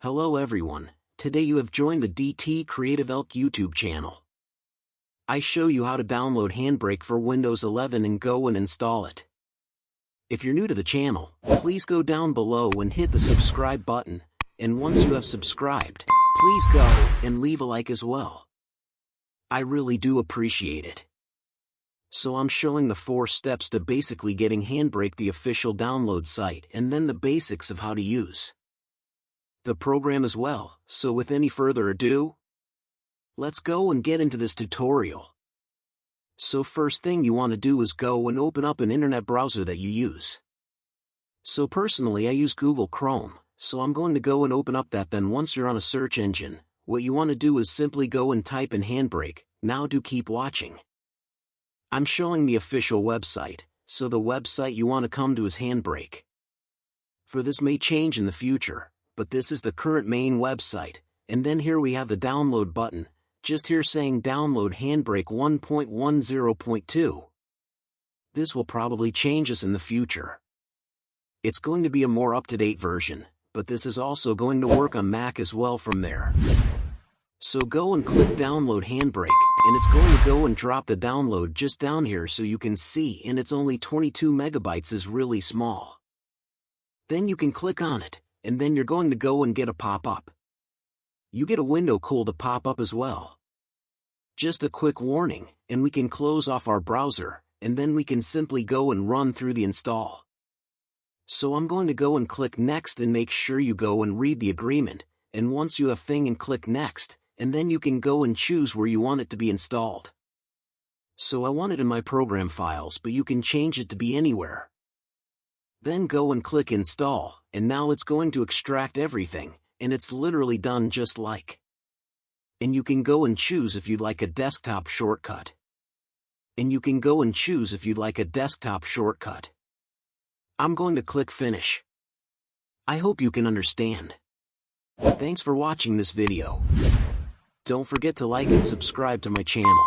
Hello everyone, today you have joined the CREATIVELK YouTube channel. I show you how to download HandBrake for Windows 11 and go and install it. If you're new to the channel, please go down below and hit the subscribe button, and once you have subscribed, please go and leave a like as well. I really do appreciate it. So I'm showing the 4 steps to basically getting HandBrake, the official download site, and then the basics of how to use the program as well. So with any further ado, let's go and get into this tutorial. So first thing you want to do is go and open up an internet browser that you use. So personally I use Google Chrome, so I'm going to go and open up that. Then once you're on a search engine, what you want to do is simply go and type in HandBrake. Now do keep watching. I'm showing the official website, so the website you want to come to is HandBrake. For this may change in the future, but this is the current main website, and then here we have the download button, just here saying download HandBrake 1.10.2. This will probably change us in the future. It's going to be a more up-to-date version, but this is also going to work on Mac as well from there. So go and click download HandBrake, and it's going to go and drop the download just down here so you can see, and it's only 22 megabytes, is really small. Then you can click on it, and then you're going to go and get a pop-up. You get a window cool to pop up as well. Just a quick warning, and we can close off our browser, and then we can simply go and run through the install. So I'm going to go and click next, and make sure you go and read the agreement, and once you have thing and click next, and then you can go and choose where you want it to be installed. So I want it in my program files, but you can change it to be anywhere. Then go and click install, and now it's going to extract everything, and it's literally done just like. And you can go and choose if you'd like a desktop shortcut. I'm going to click finish. I hope you can understand. Thanks for watching this video. Don't forget to like and subscribe to my channel.